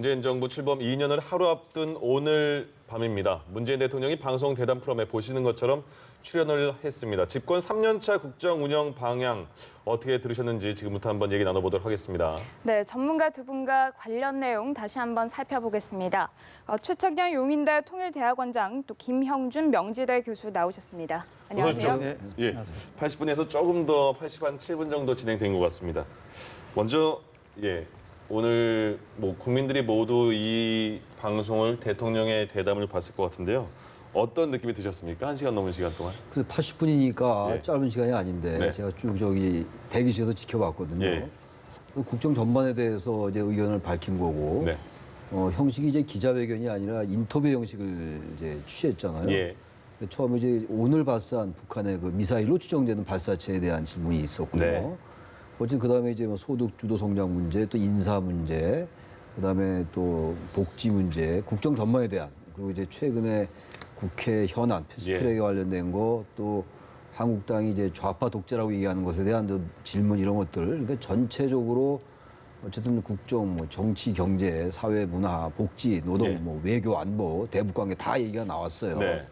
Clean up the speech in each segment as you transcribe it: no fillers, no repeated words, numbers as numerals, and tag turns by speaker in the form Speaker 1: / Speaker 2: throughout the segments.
Speaker 1: 문재인 정부 출범 2년을 하루 앞둔 오늘 밤입니다. 문재인 대통령이 방송 대담 프로그램에 보시는 것처럼 출연을 했습니다. 집권 3년차 국정 운영 방향 어떻게 들으셨는지 지금부터 한번 얘기 나눠보도록 하겠습니다.
Speaker 2: 네, 전문가 두 분과 관련 내용 다시 한번 살펴보겠습니다. 최창녕 용인대 통일대학원장, 또 김형준 명지대 교수 나오셨습니다. 안녕하세요.
Speaker 1: 네, 예, 80분에서 조금 더 80한 7분 정도 진행된 것 같습니다. 먼저 오늘 국민들이 모두 이 방송을 대통령의 대담을 봤을 것 같은데요. 어떤 느낌이 드셨습니까? 1시간 넘은 시간 동안.
Speaker 3: 그래서 80분이니까
Speaker 1: 예.
Speaker 3: 짧은 시간이 아닌데
Speaker 1: 네.
Speaker 3: 제가 쭉 저기 대기실에서 지켜봤거든요.
Speaker 1: 예.
Speaker 3: 국정 전반에 대해서 이제 의견을 밝힌 거고
Speaker 1: 네.
Speaker 3: 형식이 이제 기자회견이 아니라 인터뷰 형식을 이제 취했잖아요.
Speaker 1: 예.
Speaker 3: 처음에 이제 오늘 발사한 북한의 그 미사일로 추정되는 발사체에 대한 질문이 있었고요.
Speaker 1: 네.
Speaker 3: 어쨌든 그다음에 이제 소득 주도 성장 문제, 또 인사 문제, 그다음에 또 복지 문제, 국정 전반에 대한, 그리고 이제 최근에 국회 현안, 패스트트랙에 관련된 거, 또 한국당이 이제 좌파 독재라고 얘기하는 것에 대한 질문 이런 것들, 그러니까 전체적으로 어쨌든 국정, 정치, 경제, 사회, 문화, 복지, 노동, 외교, 안보, 대북 관계 다 얘기가 나왔어요.
Speaker 1: 네.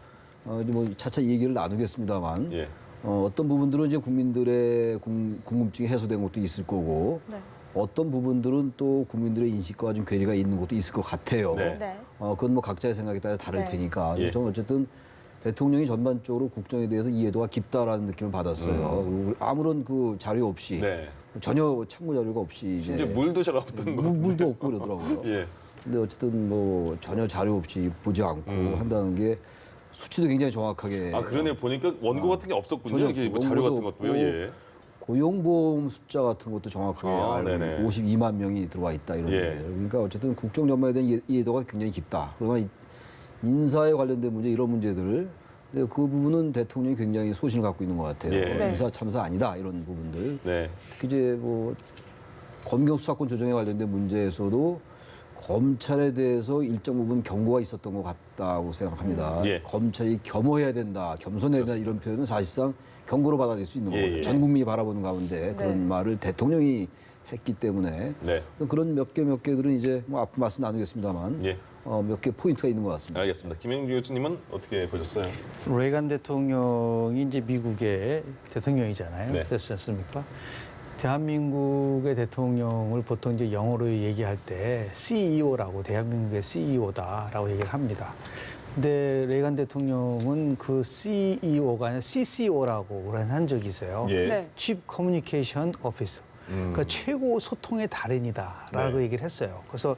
Speaker 3: 이제 차차 얘기를 나누겠습니다만.
Speaker 1: 예.
Speaker 3: 어떤 부분들은 이제 국민들의 궁금증이 해소된 것도 있을 거고,
Speaker 2: 네.
Speaker 3: 어떤 부분들은 또 국민들의 인식과 좀 괴리가 있는 것도 있을 것 같아요.
Speaker 1: 네.
Speaker 2: 네.
Speaker 3: 그건 각자의 생각에 따라 다를
Speaker 2: 네.
Speaker 3: 테니까.
Speaker 1: 예.
Speaker 3: 저는 어쨌든 대통령이 전반적으로 국정에 대해서 이해도가 깊다라는 느낌을 받았어요. 그리고 아무런 그 자료 없이,
Speaker 1: 네.
Speaker 3: 전혀 참고 자료가 없이 이제
Speaker 1: 심지어 물도 잘 없던 것 같은데.
Speaker 3: 물도 없고 그러더라고요.
Speaker 1: 예.
Speaker 3: 근데 어쨌든 전혀 자료 없이 보지 않고 한다는 게 수치도 굉장히 정확하게.
Speaker 1: 그러네요. 보니까 원고 같은 게 없었군요.
Speaker 3: 전혀
Speaker 1: 이게
Speaker 3: 없어요.
Speaker 1: 자료 같은
Speaker 3: 원고도
Speaker 1: 것도요. 예.
Speaker 3: 고용보험 숫자 같은 것도 정확하게 알고
Speaker 1: 네네.
Speaker 3: 52만 명이 들어와 있다 이런
Speaker 1: 예.
Speaker 3: 얘기예요. 그러니까 어쨌든 국정 전반에 대한 이해도가 굉장히 깊다. 그러나 인사에 관련된 문제 이런 문제들을 근데 그 부분은 대통령이 굉장히 소신을 갖고 있는 것 같아요.
Speaker 1: 예.
Speaker 2: 네.
Speaker 3: 인사 참사 아니다 이런 부분들.
Speaker 1: 네.
Speaker 3: 특히 이제 검경 수사권 조정에 관련된 문제에서도 검찰에 대해서 일정 부분 경고가 있었던 것 같다고 생각합니다.
Speaker 1: 예.
Speaker 3: 검찰이 겸허해야 된다, 겸손해야 된다 이런 표현은 사실상 경고로 받아들일 수 있는 거거든요.
Speaker 1: 예.
Speaker 3: 전 국민이 바라보는 가운데 그런 말을 대통령이 했기 때문에
Speaker 1: 네.
Speaker 3: 그런 몇 개들은 이제 앞으로 말씀 나누겠습니다만
Speaker 1: 예.
Speaker 3: 몇 개 포인트가 있는 것 같습니다.
Speaker 1: 알겠습니다. 김영준 교수님은 어떻게 보셨어요?
Speaker 4: 레이간 대통령이 이제 미국의 대통령이잖아요.
Speaker 1: 네.
Speaker 4: 그렇지 않습니까? 대한민국의 대통령을 보통 이제 영어로 얘기할 때 CEO라고, 대한민국의 CEO다라고 얘기를 합니다. 근데 레이간 대통령은 그 CEO가 아니라 CCO라고 한 적이 있어요.
Speaker 1: 예.
Speaker 2: 네.
Speaker 4: Chief Communication Officer. 그러니까 최고 소통의 달인이다라고
Speaker 1: 네.
Speaker 4: 얘기를 했어요. 그래서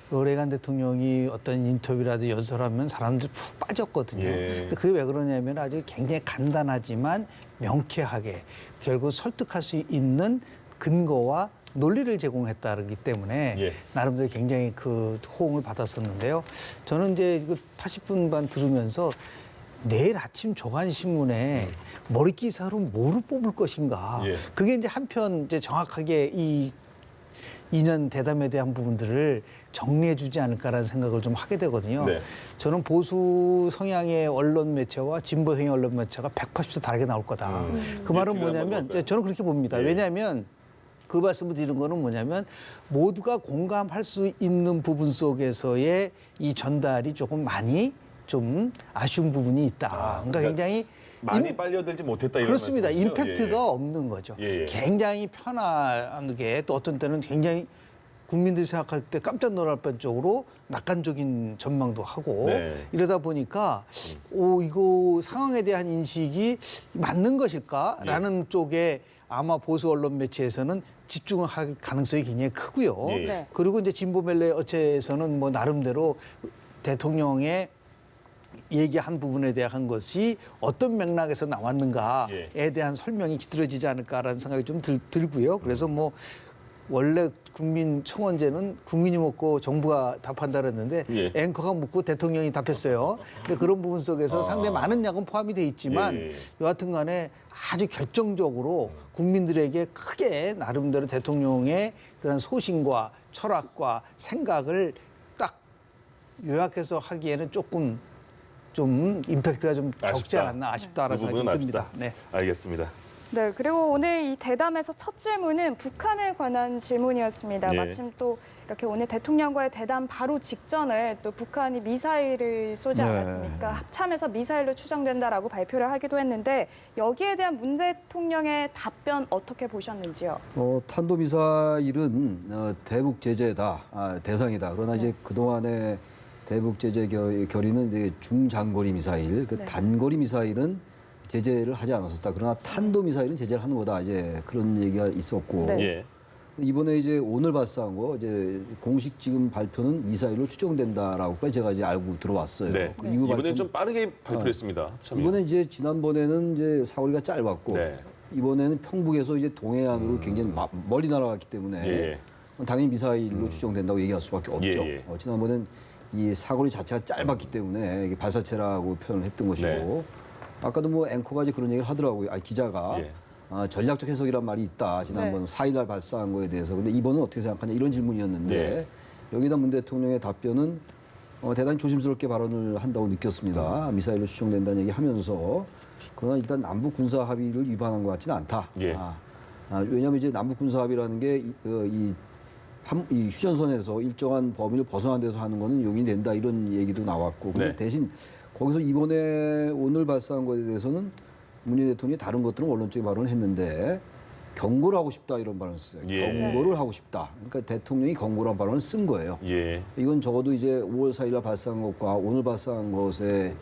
Speaker 4: 레이간 대통령이 어떤 인터뷰라도 연설하면 사람들이 푹 빠졌거든요.
Speaker 1: 예.
Speaker 4: 근데 그게 왜 그러냐면 아주 굉장히 간단하지만 명쾌하게 결국 설득할 수 있는 근거와 논리를 제공했다기 때문에
Speaker 1: 예.
Speaker 4: 나름대로 굉장히 그 호응을 받았었는데요. 저는 이제 이거 80분 반 들으면서 내일 아침 조간신문에 머리 기사로 뭐를 뽑을 것인가.
Speaker 1: 예.
Speaker 4: 그게 이제 한편 이제 정확하게 이 2년 대담에 대한 부분들을 정리해 주지 않을까라는 생각을 좀 하게 되거든요.
Speaker 1: 네.
Speaker 4: 저는 보수 성향의 언론 매체와 진보 성향의 언론 매체가 180도 다르게 나올 거다. 그 말은
Speaker 1: 예측을 한번
Speaker 4: 뭐냐면
Speaker 1: 해볼까요?
Speaker 4: 저는 그렇게 봅니다.
Speaker 1: 예.
Speaker 4: 왜냐하면 그 말씀을 드리는 거는 뭐냐면 모두가 공감할 수 있는 부분 속에서의 이 전달이 조금 많이 좀 아쉬운 부분이 있다. 그러니까 굉장히
Speaker 1: 많이 빨려들지 못했다 이런
Speaker 4: 그렇습니다.
Speaker 1: 말씀이시죠?
Speaker 4: 임팩트가
Speaker 1: 예.
Speaker 4: 없는 거죠.
Speaker 1: 예.
Speaker 4: 굉장히 편안하게 또 어떤 때는 굉장히 국민들이 생각할 때 깜짝 놀랄 뻔적으로 낙관적인 전망도 하고
Speaker 1: 네.
Speaker 4: 이러다 보니까 이거 상황에 대한 인식이 맞는 것일까라는 쪽에 아마 보수 언론 매체에서는 집중을 할 가능성이 굉장히 크고요.
Speaker 1: 예.
Speaker 2: 네.
Speaker 4: 그리고 이제 진보 멜레 어체에서는 나름대로 대통령의 얘기한 부분에 대한 것이 어떤 맥락에서 나왔는가에
Speaker 1: 예.
Speaker 4: 대한 설명이 깃들어지지 않을까라는 생각이 좀 들고요. 그래서 원래 국민 청원제는 국민이 묻고 정부가 답한다 그랬는데
Speaker 1: 예.
Speaker 4: 앵커가 묻고 대통령이 답했어요. 근데 그런 부분 속에서 상당히 많은 양은 포함이 돼 있지만
Speaker 1: 예.
Speaker 4: 여하튼 간에 아주 결정적으로 국민들에게 크게 나름대로 대통령의 그런 소신과 철학과 생각을 딱 요약해서 하기에는 조금 좀 임팩트가 좀 적지
Speaker 1: 아쉽다.
Speaker 4: 않았나 아쉽다라는
Speaker 1: 그
Speaker 4: 생각이
Speaker 1: 부분은
Speaker 4: 듭니다.
Speaker 1: 아쉽다.
Speaker 4: 네.
Speaker 1: 알겠습니다.
Speaker 2: 네, 그리고 오늘 이 대담에서 첫 질문은 북한에 관한 질문이었습니다.
Speaker 1: 네.
Speaker 2: 마침 또 이렇게 오늘 대통령과의 대담 바로 직전에 또 북한이 미사일을 쏘지
Speaker 3: 네.
Speaker 2: 않았습니까? 합참에서 미사일로 추정된다라고 발표를 하기도 했는데 여기에 대한 문 대통령의 답변 어떻게 보셨는지요?
Speaker 3: 탄도미사일은 대북 제재다, 대상이다. 그러나 이제 그동안의 대북 제재 결의는 이제 중장거리 미사일, 그
Speaker 2: 네.
Speaker 3: 단거리 미사일은 제재를 하지 않았었다. 그러나 탄도미사일은 제재를 하는 거다. 이제 그런 얘기가 있었고.
Speaker 2: 네.
Speaker 1: 예.
Speaker 3: 이번에 이제 오늘 발사한 거 이제 공식 지금 발표는 미사일로 추정된다라고까지 제가 이제 알고 들어왔어요.
Speaker 1: 네.
Speaker 3: 그 이후
Speaker 1: 이번엔
Speaker 3: 발표는
Speaker 1: 좀 빠르게 발표했습니다. 참여.
Speaker 3: 이번에 이제 지난번에는 이제 사거리가 짧았고
Speaker 1: 네.
Speaker 3: 이번에는 평북에서 이제 동해안으로 굉장히 멀리 날아갔기 때문에
Speaker 1: 예.
Speaker 3: 당연히 미사일로 추정된다고 얘기할 수밖에 없죠.
Speaker 1: 예, 예.
Speaker 3: 지난번엔 이 사거리 자체가 짧았기 때문에 이게 발사체라고 표현을 했던 것이고
Speaker 1: 네.
Speaker 3: 아까도 뭐 앵커가 이제 그런 얘기를 하더라고요. 기자가
Speaker 1: 예.
Speaker 3: 전략적 해석이란 말이 있다. 지난번 4일날 발사한 거에 대해서. 근데 이번은 어떻게 생각하냐 이런 질문이었는데
Speaker 1: 예.
Speaker 3: 여기다 문 대통령의 답변은 대단히 조심스럽게 발언을 한다고 느꼈습니다. 미사일로 추정된다는 얘기 하면서 그러나 일단 남북 군사 합의를 위반한 것 같지는 않다.
Speaker 1: 예.
Speaker 3: 왜냐하면 이제 남북 군사 합의라는 게 이 휴전선에서 일정한 범위를 벗어난 데서 하는 거는 용인이 된다 이런 얘기도 나왔고 근데
Speaker 1: 네.
Speaker 3: 대신 거기서 이번에 오늘 발사한 거에 대해서는 문재인 대통령이 다른 것들은 원론적인 발언을 했는데 경고를 하고 싶다 이런 발언을 썼어요.
Speaker 1: 예.
Speaker 3: 경고를 하고 싶다. 그러니까 대통령이 경고란 발언을 쓴 거예요.
Speaker 1: 예.
Speaker 3: 이건 적어도 이제 5월 4일날 발사한 것과 오늘 발사한 것의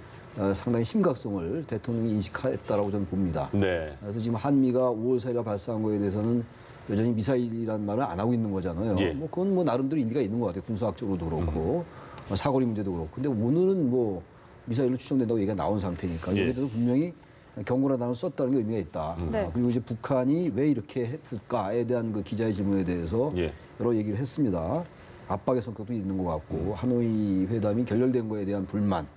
Speaker 3: 상당히 심각성을 대통령이 인식했다라고 저는 봅니다.
Speaker 1: 네.
Speaker 3: 그래서 지금 한미가 5월 4일날 발사한 거에 대해서는 여전히 미사일이라는 말을 안 하고 있는 거잖아요.
Speaker 1: 예.
Speaker 3: 뭐 그건 뭐 나름대로 의미가 있는 것 같아요. 군사학적으로도 그렇고 사거리 문제도 그렇고. 근데 오늘은 뭐 미사일로 추정된다고 얘기가 나온 상태니까
Speaker 1: 예.
Speaker 3: 여기에 대해서 분명히 경고라는 단어를 썼다는 게 의미가 있다.
Speaker 2: 네.
Speaker 3: 그리고 이제 북한이 왜 이렇게 했을까에 대한 그 기자의 질문에 대해서
Speaker 1: 예.
Speaker 3: 여러 얘기를 했습니다. 압박의 성격도 있는 것 같고 하노이 회담이 결렬된 거에 대한 불만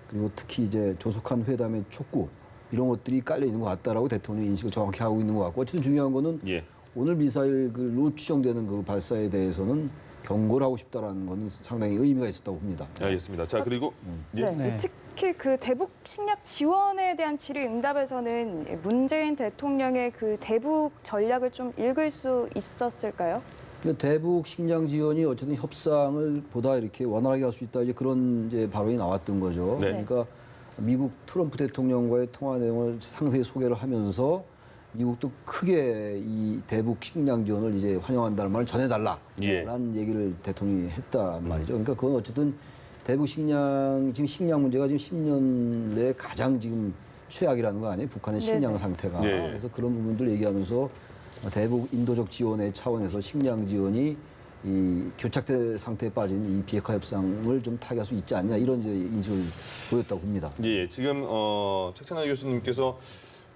Speaker 3: 그리고 특히 이제 조속한 회담의 촉구 이런 것들이 깔려 있는 것 같다라고 대통령이 인식을 정확히 하고 있는 것 같고 어쨌든 중요한 거는
Speaker 1: 예.
Speaker 3: 오늘 미사일로 추정되는 그 발사에 대해서는 경고를 하고 싶다라는 거는 상당히 의미가 있었다고 봅니다.
Speaker 1: 알겠습니다. 자, 그리고 예.
Speaker 2: 네. 특히 그 대북 식량 지원에 대한 질의 응답에서는 문재인 대통령의 그 대북 전략을 좀 읽을 수 있었을까요?
Speaker 3: 그러니까 대북 식량 지원이 어쨌든 협상을 보다 이렇게 원활하게 할 수 있다 이제 그런 이제 발언이 나왔던 거죠.
Speaker 1: 네.
Speaker 3: 그러니까 미국 트럼프 대통령과의 통화 내용을 상세히 소개를 하면서 미국도 크게 이 대북 식량 지원을 이제 환영한다는 말을 전해달라라는
Speaker 1: 예.
Speaker 3: 얘기를 대통령이 했단 말이죠. 그러니까 그건 어쨌든 대북 식량 지금 식량 문제가 지금 10년 내에 가장 지금 최악이라는 거 아니에요? 북한의 식량
Speaker 2: 네네.
Speaker 3: 상태가.
Speaker 1: 네.
Speaker 3: 그래서 그런 부분들 얘기하면서 대북 인도적 지원의 차원에서 식량 지원이 이 교착된 상태에 빠진 이 비핵화 협상을 좀 타개할 수 있지 않냐 이런 이제 인식을 보였다고 봅니다.
Speaker 1: 예, 지금 최창할 교수님께서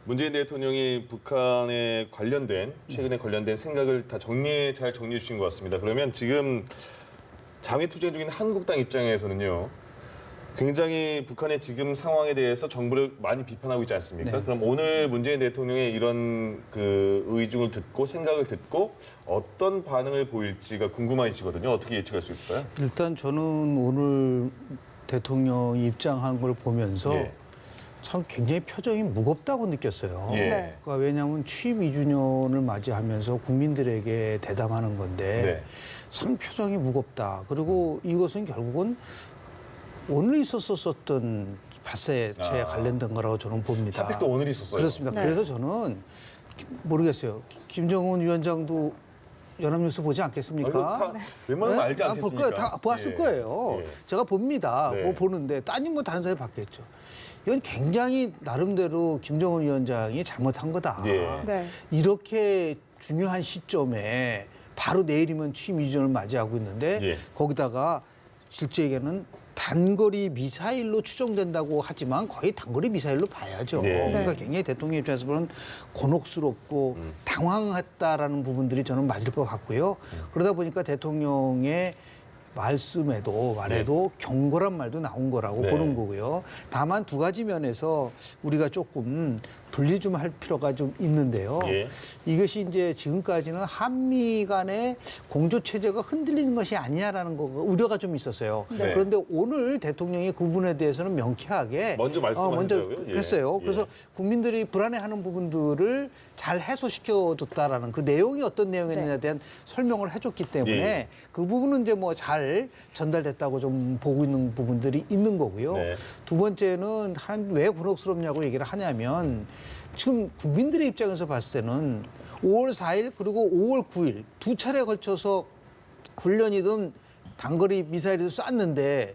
Speaker 1: 문재인 대통령이 북한에 관련된 최근에 관련된 생각을 다 잘 정리해 주신 것 같습니다. 그러면 지금 장외 투쟁 중인 한국당 입장에서는요. 굉장히 북한의 지금 상황에 대해서 정부를 많이 비판하고 있지 않습니까?
Speaker 4: 네.
Speaker 1: 그럼 오늘 문재인 대통령의 이런 그 의중을 듣고 생각을 듣고 어떤 반응을 보일지가 궁금하시거든요. 어떻게 예측할 수 있을까요?
Speaker 4: 일단 저는 오늘 대통령이 입장한 걸 보면서
Speaker 1: 예.
Speaker 4: 참 굉장히 표정이 무겁다고 느꼈어요.
Speaker 1: 예.
Speaker 2: 네.
Speaker 4: 그러니까 왜냐하면 취임 2주년을 맞이하면서 국민들에게 대담하는 건데
Speaker 1: 네.
Speaker 4: 참 표정이 무겁다. 그리고 이것은 결국은 오늘 있었었던 발사체에 관련된 거라고 저는 봅니다.
Speaker 1: 하필 또 오늘 있었어요.
Speaker 4: 그렇습니다.
Speaker 2: 네.
Speaker 4: 그래서 저는 모르겠어요. 김정은 위원장도 연합뉴스 보지 않겠습니까?
Speaker 1: 다 웬만하면 알지
Speaker 4: 볼
Speaker 1: 않겠습니까?
Speaker 4: 거예요. 다 보았을
Speaker 1: 예.
Speaker 4: 거예요.
Speaker 1: 예.
Speaker 4: 제가 봅니다.
Speaker 1: 네.
Speaker 4: 뭐 보는데 따님 뭐 다른 사람이 봤겠죠. 이건 굉장히 나름대로 김정은 위원장이 잘못한 거다.
Speaker 1: 예.
Speaker 2: 네.
Speaker 4: 이렇게 중요한 시점에 바로 내일이면 취임 2주년을 맞이하고 있는데
Speaker 1: 예.
Speaker 4: 거기다가 실제에게는 단거리 미사일로 추정된다고 하지만 거의 단거리 미사일로 봐야죠.
Speaker 1: 네.
Speaker 4: 그러니까
Speaker 2: 네.
Speaker 4: 굉장히 대통령 입장에서 보면 곤혹스럽고 당황했다라는 부분들이 저는 맞을 것 같고요. 그러다 보니까 대통령의 말에도 경고란 말도 나온 거라고
Speaker 1: 네.
Speaker 4: 보는 거고요. 다만 두 가지 면에서 우리가 조금 분리 좀 할 필요가 좀 있는데요.
Speaker 1: 예.
Speaker 4: 이것이 이제 지금까지는 한미 간의 공조 체제가 흔들리는 것이 아니냐라는 거 우려가 좀 있었어요.
Speaker 1: 네.
Speaker 4: 그런데 오늘 대통령이 그 부분에 대해서는 명쾌하게
Speaker 1: 먼저 말씀하시더라고요.
Speaker 4: 먼저
Speaker 1: 예.
Speaker 4: 했어요. 그래서
Speaker 1: 예.
Speaker 4: 국민들이 불안해하는 부분들을 잘 해소시켜줬다라는 그 내용이 어떤 내용이었느냐에 대한 설명을 해줬기 때문에
Speaker 1: 예.
Speaker 4: 그 부분은 이제 뭐 잘 전달됐다고 좀 보고 있는 부분들이 있는 거고요.
Speaker 1: 네.
Speaker 4: 두 번째는 왜 곤혹스럽냐고 얘기를 하냐면 지금 국민들의 입장에서 봤을 때는 5월 4일 그리고 5월 9일 두 차례 걸쳐서 훈련이든 단거리 미사일을 쐈는데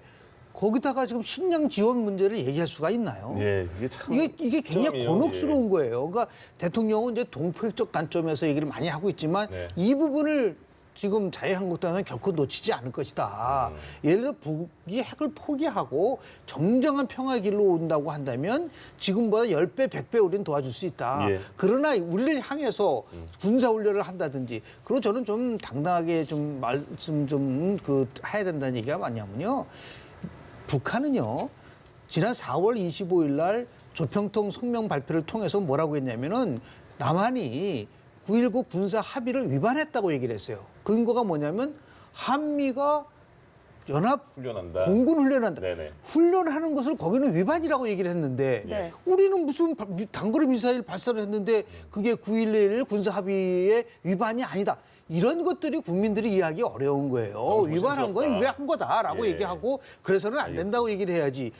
Speaker 4: 거기다가 지금 식량 지원 문제를 얘기할 수가 있나요?
Speaker 1: 예, 이게 참
Speaker 4: 이게 굉장히
Speaker 1: 시점이요.
Speaker 4: 곤혹스러운 거예요. 그러니까 대통령은 이제 동포적 관점에서 얘기를 많이 하고 있지만
Speaker 1: 네.
Speaker 4: 이 부분을 지금 자유한국당은 결코 놓치지 않을 것이다. 예를 들어 북이 핵을 포기하고 정정한 평화의 길로 온다고 한다면 지금보다 10배, 100배 우리는 도와줄 수 있다.
Speaker 1: 예.
Speaker 4: 그러나 우리를 향해서 군사훈련을 한다든지 그리고 저는 좀 당당하게 좀 말씀 좀 해야 된다는 얘기가 뭐냐면요. 북한은요. 지난 4월 25일 날 조평통 성명 발표를 통해서 뭐라고 했냐면은 남한이 9.19 군사 합의를 위반했다고 얘기를 했어요. 근거가 뭐냐면 한미가 연합
Speaker 1: 훈련한다.
Speaker 4: 공군 훈련한다.
Speaker 1: 네네.
Speaker 4: 훈련하는 것을 거기는 위반이라고 얘기를 했는데
Speaker 2: 네.
Speaker 4: 우리는 무슨 단거리 미사일 발사를 했는데 그게 9.11 군사 합의의 위반이 아니다. 이런 것들이 국민들이 이해하기 어려운 거예요.
Speaker 1: 너무
Speaker 4: 위반한 건
Speaker 1: 조심스럽다.
Speaker 4: 왜 한 거다라고
Speaker 1: 예.
Speaker 4: 얘기하고 그래서는 안 된다고 얘기를 해야지.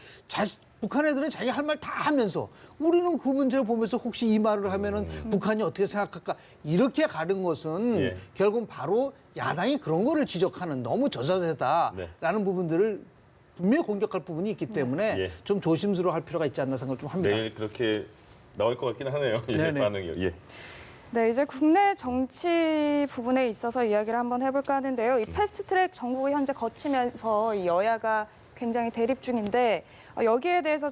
Speaker 4: 북한 애들은 자기 할 말 다 하면서 우리는 그 문제를 보면서 혹시 이 말을 하면은 북한이 어떻게 생각할까 이렇게 가는 것은
Speaker 1: 예.
Speaker 4: 결국 바로 야당이 그런 거를 지적하는 너무 저자세다라는 부분들을 분명히 공격할 부분이 있기 때문에
Speaker 1: 예.
Speaker 4: 좀 조심스러워할 필요가 있지 않나 생각 좀 합니다.
Speaker 1: 내일 그렇게 나올 것 같긴 하네요. 예,
Speaker 4: 네네.
Speaker 1: 반응이요. 예.
Speaker 2: 네, 이제 국내 정치 부분에 있어서 이야기를 한번 해볼까 하는데요. 이 패스트트랙 정국이 현재 거치면서 이 여야가 굉장히 대립 중인데 여기에 대해서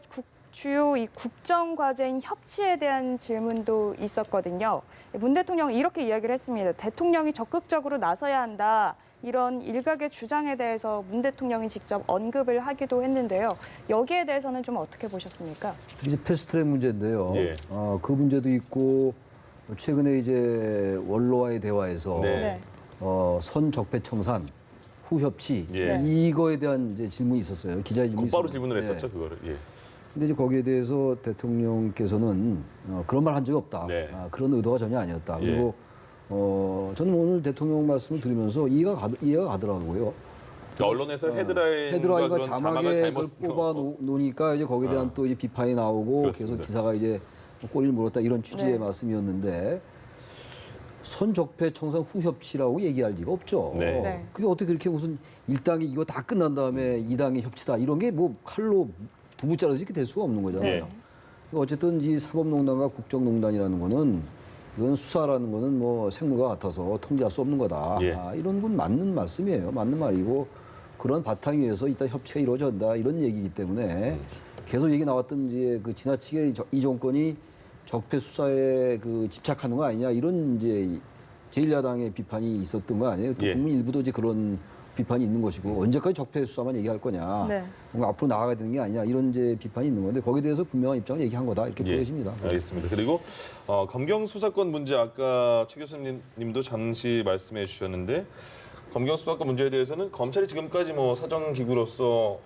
Speaker 2: 주요 이 국정 과제인 협치에 대한 질문도 있었거든요. 문 대통령이 이렇게 이야기를 했습니다. 대통령이 적극적으로 나서야 한다. 이런 일각의 주장에 대해서 문 대통령이 직접 언급을 하기도 했는데요. 여기에 대해서는 좀 어떻게 보셨습니까?
Speaker 3: 이제 패스트트랙 문제인데요.
Speaker 1: 예.
Speaker 3: 그 문제도 있고 최근에 이제 원로와의 대화에서
Speaker 1: 네.
Speaker 3: 선적폐청산 후협치
Speaker 1: 예.
Speaker 3: 이거에 대한 이제 질문이 있었어요. 기자 질문이
Speaker 1: 곧바로
Speaker 3: 있었는데.
Speaker 1: 질문을 했었죠, 그거를. 예.
Speaker 3: 근데 이제 거기에 대해서 대통령께서는 그런 말 한 적이 없다.
Speaker 1: 네.
Speaker 3: 그런 의도가 전혀 아니었다.
Speaker 1: 예.
Speaker 3: 그리고 저는 오늘 대통령 말씀을 들으면서 이해가 가더라고요.
Speaker 1: 그러니까 언론에서 헤드라인과
Speaker 3: 헤드라인과
Speaker 1: 그런 자막을
Speaker 3: 자막에
Speaker 1: 잘못
Speaker 3: 그걸 뽑아 놓으니까 이제 거기에 대한 또 이제 비판이 나오고
Speaker 1: 그렇습니다.
Speaker 3: 계속 기사가 이제 꼬리를 물었다 이런 취지의
Speaker 2: 네.
Speaker 3: 말씀이었는데 선적폐 청산 후협치라고 얘기할 리가 없죠.
Speaker 1: 네.
Speaker 2: 네.
Speaker 3: 그게 어떻게 그렇게 무슨 1당이 이거 다 끝난 다음에 2당이 협치다 이런 게 뭐 칼로 두부 자르듯이 이렇게 될 수가 없는 거잖아요.
Speaker 1: 네.
Speaker 3: 그러니까 어쨌든 이 사법농단과 국정농단이라는 거는 이건 수사라는 거는 뭐 생물과 같아서 통제할 수 없는 거다.
Speaker 1: 예.
Speaker 3: 이런 건 맞는 말씀이에요. 맞는 말이고 그런 바탕 위에서 이따 협치가 이루어진다 이런 얘기이기 때문에 계속 얘기 나왔던 이제 그 지나치게 이 정권이 적폐 수사에 그 집착하는 거 아니냐 이런 이제 제1야당의 비판이 있었던 거 아니에요. 또
Speaker 1: 예.
Speaker 3: 국민 일부도 이제 그런 비판이 있는 것이고 언제까지 적폐 수사만 얘기할 거냐.
Speaker 2: 네.
Speaker 3: 뭔가 앞으로 나아가야 되는 게 아니냐 이런 이제 비판이 있는 건데 거기에 대해서 분명한 입장을 얘기한 거다 이렇게
Speaker 1: 예.
Speaker 3: 보여집니다.
Speaker 1: 알겠습니다. 그리고 검경 수사권 문제 아까 최 교수님도 잠시 말씀해 주셨는데 검경 수사권 문제에 대해서는 검찰이 지금까지 뭐 사정 기구로서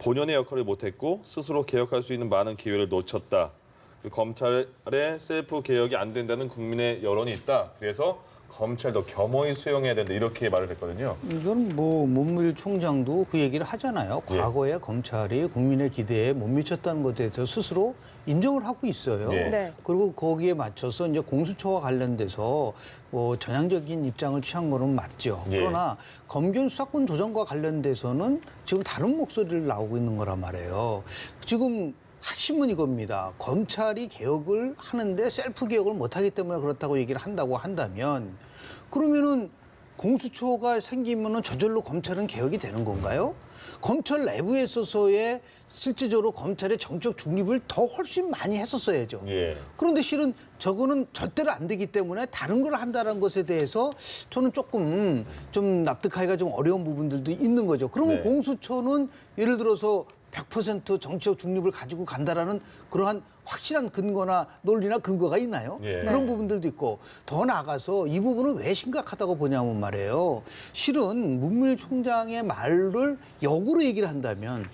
Speaker 1: 본연의 역할을 못했고 스스로 개혁할 수 있는 많은 기회를 놓쳤다. 검찰의 셀프 개혁이 안 된다는 국민의 여론이 있다. 그래서 검찰도 겸허히 수용해야 된다. 이렇게 말을 했거든요.
Speaker 4: 이건 뭐 문무일 총장도 그 얘기를 하잖아요.
Speaker 1: 예.
Speaker 4: 과거에 검찰이 국민의 기대에 못 미쳤다는 것에 대해서 스스로 인정을 하고 있어요.
Speaker 1: 네.
Speaker 2: 네.
Speaker 4: 그리고 거기에 맞춰서 이제 공수처와 관련돼서 뭐 전향적인 입장을 취한 거는 맞죠.
Speaker 1: 예.
Speaker 4: 그러나 검경 수사권 조정과 관련돼서는 지금 다른 목소리를 나오고 있는 거란 말이에요. 지금 핵심은 이겁니다. 검찰이 개혁을 하는데 셀프 개혁을 못하기 때문에 그렇다고 얘기를 한다고 한다면 그러면은 공수처가 생기면은 저절로 검찰은 개혁이 되는 건가요? 검찰 내부에 있어서의 실질적으로 검찰의 정적 중립을 더 훨씬 많이 했었어야죠.
Speaker 1: 예.
Speaker 4: 그런데 실은 저거는 절대로 안 되기 때문에 다른 걸 한다는 것에 대해서 저는 조금 좀 납득하기가 좀 어려운 부분들도 있는 거죠. 그러면
Speaker 1: 네.
Speaker 4: 공수처는 예를 들어서 100% 정치적 중립을 가지고 간다라는 그러한 확실한 근거나 논리나 근거가 있나요?
Speaker 1: 예.
Speaker 4: 그런 부분들도 있고 더 나아가서 이 부분은 왜 심각하다고 보냐면 말이에요. 실은 문무일 총장의 말을 역으로 얘기를 한다면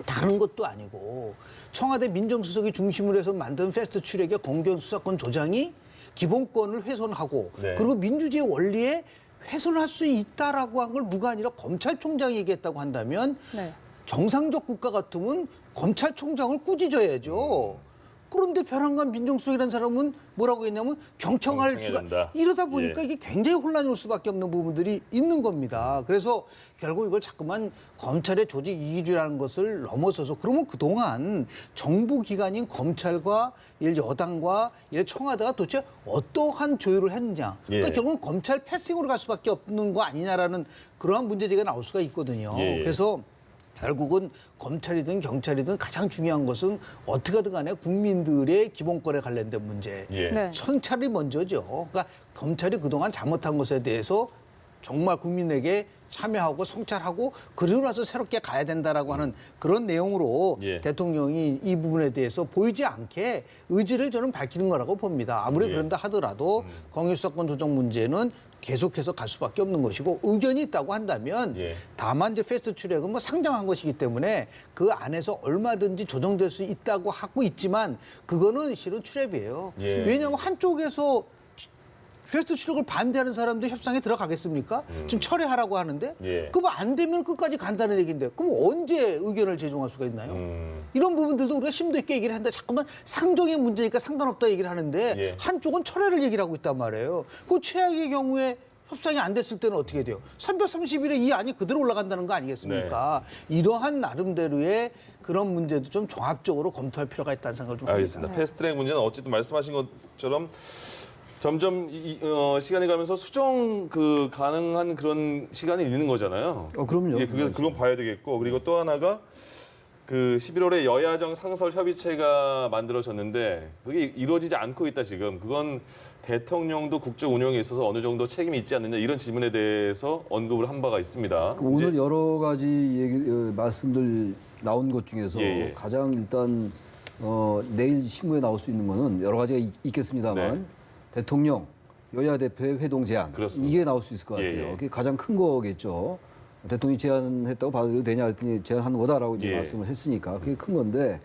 Speaker 4: 다른 것도 아니고 청와대 민정수석이 중심으로 해서 만든 패스트 트랙의 공정수사권 조장이 기본권을 훼손하고
Speaker 1: 네.
Speaker 4: 그리고 민주주의 원리에 훼손할 수 있다라고 한 걸 누가 아니라 검찰총장이 얘기했다고 한다면
Speaker 2: 네.
Speaker 4: 정상적 국가 같으면 검찰총장을 꾸짖어야죠. 그런데 벼랑간 민정수석이라는 사람은 뭐라고 했냐면 경청할
Speaker 1: 경청해야
Speaker 4: 수가
Speaker 1: 된다.
Speaker 4: 이러다 보니까
Speaker 1: 예.
Speaker 4: 이게 굉장히 혼란이 올 수밖에 없는 부분들이 있는 겁니다. 그래서 결국 이걸 자꾸만 검찰의 조직 이기주의라는 것을 넘어서서 그러면 그동안 정부 기관인 검찰과 여당과 청와대가 도대체 어떠한 조율을 했느냐. 그러니까
Speaker 1: 예.
Speaker 4: 결국은 검찰 패싱으로 갈 수밖에 없는 거 아니냐라는 그러한 문제제기가 나올 수가 있거든요.
Speaker 1: 예.
Speaker 4: 그래서 결국은 검찰이든 경찰이든 가장 중요한 것은 어떻게 하든 간에 국민들의 기본권에 관련된 문제.
Speaker 1: 예.
Speaker 2: 네.
Speaker 4: 청찰이 먼저죠. 그러니까 검찰이 그동안 잘못한 것에 대해서 정말 국민에게 참여하고 성찰하고 그러고 나서 새롭게 가야 된다라고 하는 그런 내용으로
Speaker 1: 예.
Speaker 4: 대통령이 이 부분에 대해서 보이지 않게 의지를 저는 밝히는 거라고 봅니다. 아무리
Speaker 1: 예.
Speaker 4: 그런다 하더라도 공유수사권 조정 문제는 계속해서 갈 수밖에 없는 것이고 의견이 있다고 한다면
Speaker 1: 예.
Speaker 4: 다만 이제 패스트 트랙은 뭐 상장한 것이기 때문에 그 안에서 얼마든지 조정될 수 있다고 하고 있지만 그거는 실은 트랩이에요.
Speaker 1: 예.
Speaker 4: 왜냐하면 한쪽에서 패스트 트랙을 반대하는 사람들 협상에 들어가겠습니까? 지금 철회하라고 하는데
Speaker 1: 예.
Speaker 4: 그럼 안 되면 끝까지 간다는 얘기인데 그럼 언제 의견을 제정할 수가 있나요? 이런 부분들도 우리가 심도 있게 얘기를 하는데 자꾸만 상정의 문제니까 상관없다 얘기를 하는데
Speaker 1: 예.
Speaker 4: 한쪽은 철회를 얘기를 하고 있단 말이에요. 그 최악의 경우에 협상이 안 됐을 때는 어떻게 돼요? 330일에 이 안이 그대로 올라간다는 거 아니겠습니까? 이러한 나름대로의 그런 문제도 좀 종합적으로 검토할 필요가 있다는 생각을 좀 합니다.
Speaker 1: 알겠습니다. 패스트트랙 문제는 어쨌든 말씀하신 것처럼 점점 시간이 가면서 수정 가능한 그런 시간이 있는 거잖아요.
Speaker 3: 그럼요.
Speaker 1: 예, 그건 봐야 되겠고 그리고 또 하나가 11월에 여야정 상설 협의체가 만들어졌는데 그게 이루어지지 않고 있다 지금. 그건 대통령도 국정 운영에 있어서 어느 정도 책임이 있지 않느냐 이런 질문에 대해서 언급을 한 바가 있습니다.
Speaker 3: 오늘
Speaker 1: 이제-
Speaker 3: 여러 가지 말씀들 나온 것 중에서
Speaker 1: 예, 예.
Speaker 3: 가장 일단 내일 신문에 나올 수 있는 거는 여러 가지가 있겠습니다만
Speaker 1: 네.
Speaker 3: 대통령, 여야 대표의 회동 제안
Speaker 1: 그렇습니다.
Speaker 3: 이게 나올 수 있을 것
Speaker 1: 예,
Speaker 3: 같아요.
Speaker 1: 예.
Speaker 3: 그게 가장 큰 거겠죠. 대통령이 제안했다고 받아들여도 되냐 했더니 제안하는 거다라고 이제
Speaker 1: 예.
Speaker 3: 말씀을 했으니까 그게 큰 건데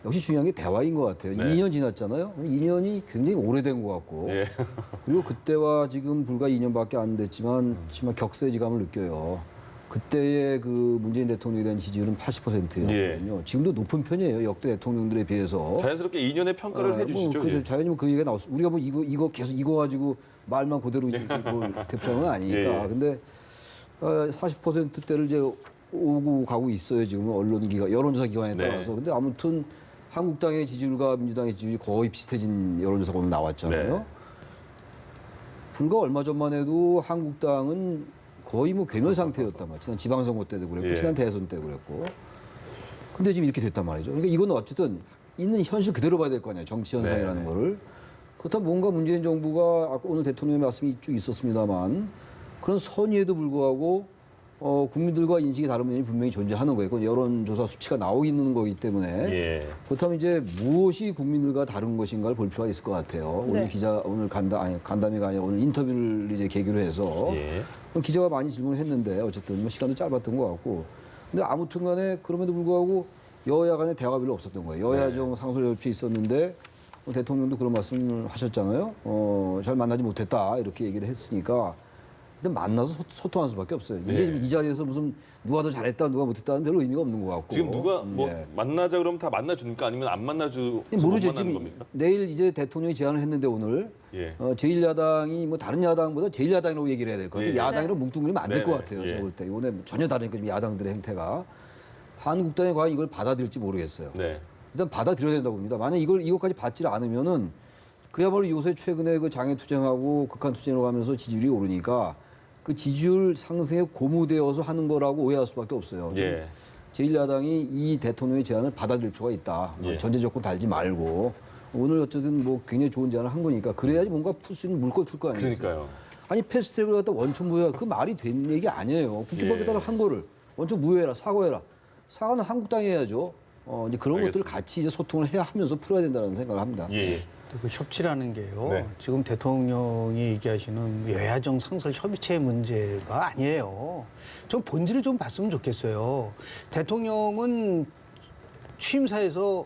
Speaker 3: 역시 중요한 게 대화인 것 같아요.
Speaker 1: 네.
Speaker 3: 2년 지났잖아요. 2년이 굉장히 오래된 것 같고
Speaker 1: 예.
Speaker 3: 그리고 그때와 지금 불과 2년밖에 안 됐지만 정말 격세지감을 느껴요. 그때의 그 문재인 대통령에 대한 지지율은 80%였거든요. 지금도 높은 편이에요. 역대 대통령들에 비해서.
Speaker 1: 자연스럽게 2년의 평가를 해주시죠.
Speaker 3: 그래서
Speaker 1: 예.
Speaker 3: 자연히 그 얘기가 나올 수. 우리가 뭐 이거 계속 이거 가지고 말만 그대로 뭐 대표하는 건 아니니까.
Speaker 1: 예, 예.
Speaker 3: 근데 40%대를 이제 오고 가고 있어요. 지금 여론조사 기관에
Speaker 1: 네.
Speaker 3: 따라서. 근데 아무튼 한국당의 지지율과 민주당의 지지율이 거의 비슷해진 여론조사가 오늘 나왔잖아요.
Speaker 1: 네.
Speaker 3: 불과 얼마 전만 해도 한국당은 거의 뭐 괴멸 상태였단 말이에요. 지난 지방선거 때도 그랬고,
Speaker 1: 예.
Speaker 3: 지난 대선 때도 그랬고. 근데 지금 이렇게 됐단 말이죠. 그러니까 이건 어쨌든 있는 현실 그대로 봐야 될 거 아니에요. 정치 현상이라는
Speaker 1: 네.
Speaker 3: 거를. 그렇다면 뭔가 문재인 정부가 아까 오늘 대통령의 말씀이 쭉 있었습니다만 그런 선의에도 불구하고 국민들과 인식이 다른 면이 분명히 존재하는 거예요. 그건 여론조사 수치가 나오고 있는 거기 때문에
Speaker 1: 예.
Speaker 3: 그렇다면 이제 무엇이 국민들과 다른 것인가를 볼 필요가 있을 것 같아요.
Speaker 2: 네.
Speaker 3: 오늘 간담회가 아니라 오늘 인터뷰를 이제 계기로 해서
Speaker 1: 예.
Speaker 3: 기자가 많이 질문을 했는데 어쨌든 뭐 시간도 짧았던 것 같고 근데 아무튼간에 그럼에도 불구하고 여야 간의 대화가 별로 없었던 거예요. 여야정 상설 협치에 있었는데 대통령도 그런 말씀을 하셨잖아요. 잘 만나지 못했다 이렇게 얘기를 했으니까 일단 만나서 소통할 수밖에 없어요.
Speaker 1: 네.
Speaker 3: 이제 지금 이 자리에서 무슨 누가 더 잘했다 누가 못했다는 별로 의미가 없는 것 같고
Speaker 1: 지금 누가 뭐
Speaker 3: 예.
Speaker 1: 만나자 그러면 다 만나줍니까? 아니면 안 만나주
Speaker 3: 모르죠.
Speaker 1: 만나는
Speaker 3: 지금
Speaker 1: 겁니까?
Speaker 3: 내일 이제 대통령이 제안을 했는데 오늘
Speaker 1: 예.
Speaker 3: 제1야당이 뭐 다른 야당보다 제1야당이라고 얘기를 해야 될 것 같아요.
Speaker 1: 예.
Speaker 3: 야당이라고 뭉뚱그리면 안 될 것
Speaker 1: 네네.
Speaker 3: 같아요.
Speaker 1: 예.
Speaker 3: 제가 볼 때. 이번에 전혀 다르니까 지금 야당들의 행태가. 한국당이 과연 이걸 받아들일지 모르겠어요.
Speaker 1: 네.
Speaker 3: 일단 받아들여야 된다고 봅니다. 만약 이것까지 받지 않으면은 그야말로 요새 최근에 그 장애 투쟁하고 극한 투쟁으로 가면서 지지율이 오르니까 그 지지율 상승에 고무되어서 하는 거라고 오해할 수밖에 없어요.
Speaker 1: 예.
Speaker 3: 제1야당이 이 대통령의 제안을 받아들일 필요가 있다.
Speaker 1: 예.
Speaker 3: 전제 조건 달지 말고 오늘 어쨌든 뭐 굉장히 좋은 제안을 한 거니까 그래야지 뭔가 풀 수 있는 물꼬를 풀 거 아니겠어요.
Speaker 1: 그러니까요.
Speaker 3: 아니 패스트트랙을 갖다 원천 무효 그 말이 되는 얘기 아니에요. 국회법에 따라 한 거를 원천 무효해라 사과해라. 사과는 한국 당이 해야죠. 이제 그런 것들을
Speaker 1: 알겠습니다.
Speaker 3: 같이 이제 소통을 해야 하면서 풀어야 된다는 생각을 합니다.
Speaker 1: 예.
Speaker 4: 그 협치라는 게요.
Speaker 1: 네.
Speaker 4: 지금 대통령이 얘기하시는 여야정 상설 협의체 문제가 아니에요. 좀 본질을 좀 봤으면 좋겠어요. 대통령은 취임사에서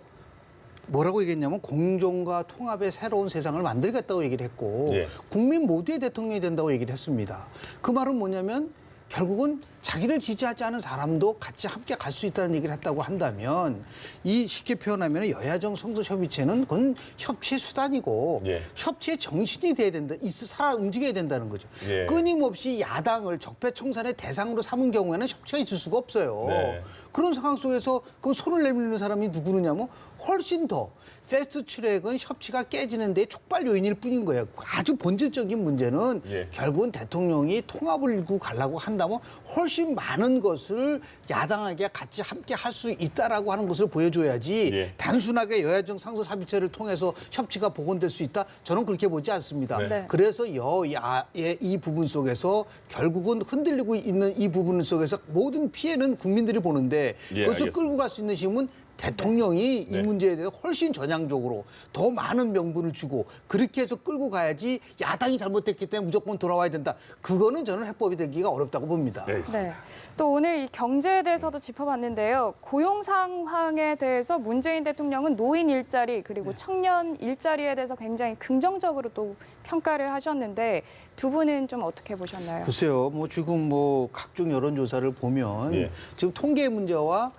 Speaker 4: 뭐라고 얘기했냐면 공정과 통합의 새로운 세상을 만들겠다고 얘기를 했고
Speaker 1: 예.
Speaker 4: 국민 모두의 대통령이 된다고 얘기를 했습니다. 그 말은 뭐냐면 결국은 자기를 지지하지 않은 사람도 같이 함께 갈 수 있다는 얘기를 했다고 한다면 이 쉽게 표현하면 여야정 성소협의체는 그건 협치의 수단이고
Speaker 1: 예.
Speaker 4: 협치의 정신이 돼야 된다, 살아 움직여야 된다는 거죠.
Speaker 1: 예.
Speaker 4: 끊임없이 야당을 적폐청산의 대상으로 삼은 경우에는 협치가 있을 수가 없어요.
Speaker 1: 네.
Speaker 4: 그런 상황 속에서 그럼 손을 내밀는 사람이 누구느냐면 훨씬 더 패스트 트랙은 협치가 깨지는 데 촉발 요인일 뿐인 거예요. 아주 본질적인 문제는
Speaker 1: 예.
Speaker 4: 결국은 대통령이 통합을 이루고 가려고 한다면 훨씬 많은 것을 야당에게 같이 함께 할 수 있다라고 하는 것을 보여줘야지
Speaker 1: 예.
Speaker 4: 단순하게 여야정 상설 합의체를 통해서 협치가 복원될 수 있다. 저는 그렇게 보지 않습니다.
Speaker 2: 네.
Speaker 4: 그래서 여야의 이 부분 속에서 결국은 흔들리고 있는 이 부분 속에서 모든 피해는 국민들이 보는데
Speaker 1: 예,
Speaker 4: 그것을
Speaker 1: 알겠습니다.
Speaker 4: 끌고 갈 수 있는 힘은 대통령이
Speaker 1: 네.
Speaker 4: 이 문제에 대해서 훨씬 전향적으로 더 많은 명분을 주고 그렇게 해서 끌고 가야지 야당이 잘못됐기 때문에 무조건 돌아와야 된다. 그거는 저는 해법이 되기가 어렵다고 봅니다.
Speaker 1: 네, 알겠습니다.
Speaker 2: 네. 또 오늘 이 경제에 대해서도 짚어봤는데요. 고용 상황에 대해서 문재인 대통령은 노인 일자리 그리고 청년 일자리에 대해서 굉장히 긍정적으로 또 평가를 하셨는데 두 분은 좀 어떻게 보셨나요?
Speaker 4: 글쎄요, 뭐 지금 뭐 각종 여론조사를 보면
Speaker 1: 예.
Speaker 4: 지금 통계 문제와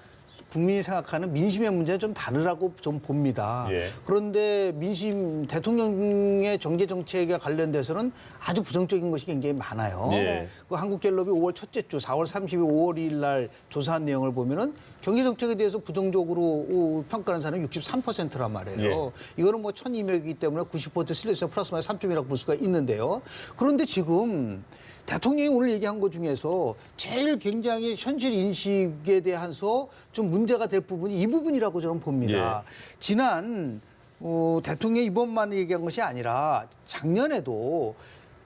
Speaker 4: 국민이 생각하는 민심의 문제는 좀 다르라고 좀 봅니다.
Speaker 1: 예.
Speaker 4: 그런데 민심 대통령의 경제 정책에 관련돼서는 아주 부정적인 것이 굉장히 많아요.
Speaker 1: 예.
Speaker 4: 그 한국갤럽이 5월 첫째 주 4월 30일, 5월 2일 날 조사한 내용을 보면은 경제 정책에 대해서 부정적으로 평가하는 사람이 63%란 말이에요.
Speaker 1: 예.
Speaker 4: 이거는 뭐 1,200이기 때문에 90% 신뢰성 플러스 마이너스 3점이라고 볼 수가 있는데요. 그런데 지금 대통령이 오늘 얘기한 것 중에서 제일 굉장히 현실 인식에 대해서 좀 문제가 될 부분이 이 부분이라고 저는 봅니다. 지난 대통령이 이번만 얘기한 것이 아니라 작년에도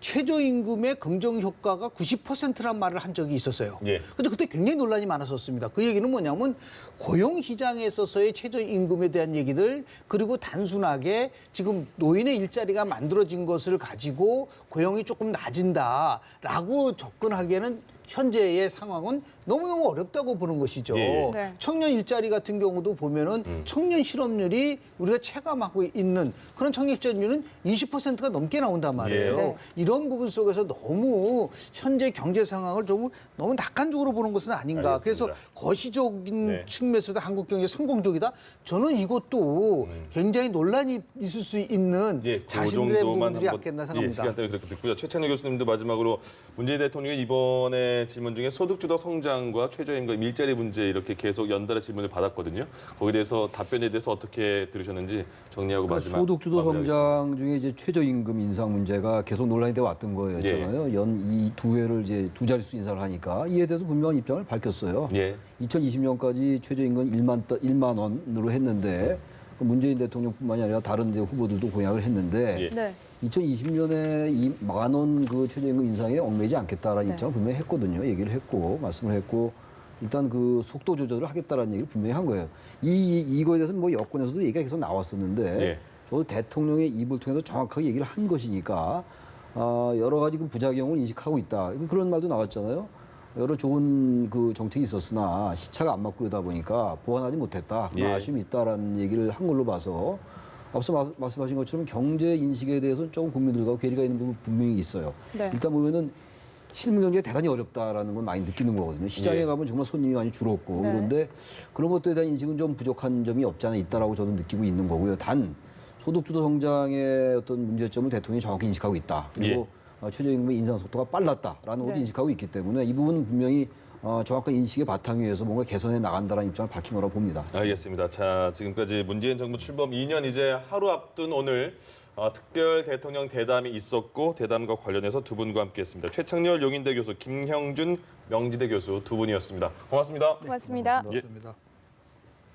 Speaker 4: 최저임금의 긍정 효과가 90%란 말을 한 적이 있었어요.
Speaker 1: 예.
Speaker 4: 근데 그때 굉장히 논란이 많았었습니다. 그 얘기는 뭐냐면 고용시장에 있어서의 최저임금에 대한 얘기들 그리고 단순하게 지금 노인의 일자리가 만들어진 것을 가지고 고용이 조금 낮은다라고 접근하기에는 현재의 상황은 너무너무 어렵다고 보는 것이죠.
Speaker 1: 예.
Speaker 2: 네.
Speaker 4: 청년 일자리 같은 경우도 보면은 청년 실업률이 우리가 체감하고 있는 그런 청년 실업률은 20%가 넘게 나온단 말이에요.
Speaker 1: 예.
Speaker 2: 네.
Speaker 4: 이런 부분 속에서 너무 현재 경제 상황을 좀 너무 낙관적으로 보는 것은 아닌가.
Speaker 1: 알겠습니다.
Speaker 4: 그래서 거시적인
Speaker 1: 네.
Speaker 4: 측면에서 한국 경제 성공적이다. 저는 이것도 굉장히 논란이 있을 수 있는
Speaker 1: 예,
Speaker 4: 자신들의
Speaker 1: 그 정도만
Speaker 4: 부분들이
Speaker 1: 한번,
Speaker 4: 않겠나
Speaker 1: 예,
Speaker 4: 생각합니다.
Speaker 1: 시간 때문에 그렇게 듣고요. 최창렬 교수님도 마지막으로 문재인 대통령이 이번에 질문 중에 소득주도 성장과 최저임금 일자리 문제 이렇게 계속 연달아 질문을 받았거든요. 거기에 대해서 답변에 대해서 어떻게 들으셨는지 정리하고 마지막
Speaker 3: 소득주도
Speaker 1: 마무리하겠습니다.
Speaker 3: 성장 중에 이제 최저임금 인상 문제가 계속 논란이 돼 왔던 거였잖아요. 연 이 두 회를 이제 두 자릿수 인상을 하니까 이에 대해서 분명한 입장을 밝혔어요.
Speaker 1: 예.
Speaker 3: 2020년까지 최저임금 1만 원으로 했는데 문재인 대통령뿐만이 아니라 다른 이제 후보들도 공약을 했는데
Speaker 1: 예.
Speaker 2: 네.
Speaker 3: 2020년에 이 10,000원 그 최저임금 인상에 얽매이지 않겠다라는
Speaker 2: 네.
Speaker 3: 입장을 분명히 했거든요. 얘기를 했고 말씀을 했고 일단 그 속도 조절을 하겠다라는 얘기를 분명히 한 거예요. 이거에 대해서는 뭐 여권에서도 얘기가 계속 나왔었는데
Speaker 1: 예.
Speaker 3: 저도 대통령의 입을 통해서 정확하게 얘기를 한 것이니까 여러 가지 그 부작용을 인식하고 있다. 그런 말도 나왔잖아요. 여러 좋은 그 정책이 있었으나 시차가 안 맞고 그러다 보니까 보완하지 못했다.
Speaker 1: 예.
Speaker 3: 아쉬움이 있다라는 얘기를 한 걸로 봐서 앞서 말씀하신 것처럼 경제 인식에 대해서는 조금 국민들과 괴리가 있는 부분 분명히 있어요.
Speaker 2: 네.
Speaker 3: 일단 보면은 실물 경제가 대단히 어렵다라는 건 많이 느끼는 거거든요. 시장에
Speaker 1: 예.
Speaker 3: 가면 정말 손님이 많이 줄었고
Speaker 2: 네.
Speaker 3: 그런데 그런 것들에 대한 인식은 좀 부족한 점이 없지 않아 있다라고 저는 느끼고 있는 거고요. 단 소득주도 성장의 어떤 문제점을 대통령이 정확히 인식하고 있다. 그리고 최저임금의 인상 속도가 빨랐다라는 것도
Speaker 2: 네.
Speaker 3: 인식하고 있기 때문에 이 부분은 분명히 정확한 인식의 바탕 위에서 뭔가 개선해 나간다는 입장을 밝힌 거라고 봅니다.
Speaker 1: 알겠습니다. 자, 지금까지 문재인 정부 출범 2년 이제 하루 앞둔 오늘 특별 대통령 대담이 있었고 대담과 관련해서 두 분과 함께했습니다. 최창렬 용인대 교수, 김형준 명지대 교수 두 분이었습니다. 고맙습니다.
Speaker 2: 고맙습니다.
Speaker 4: 고맙습니다.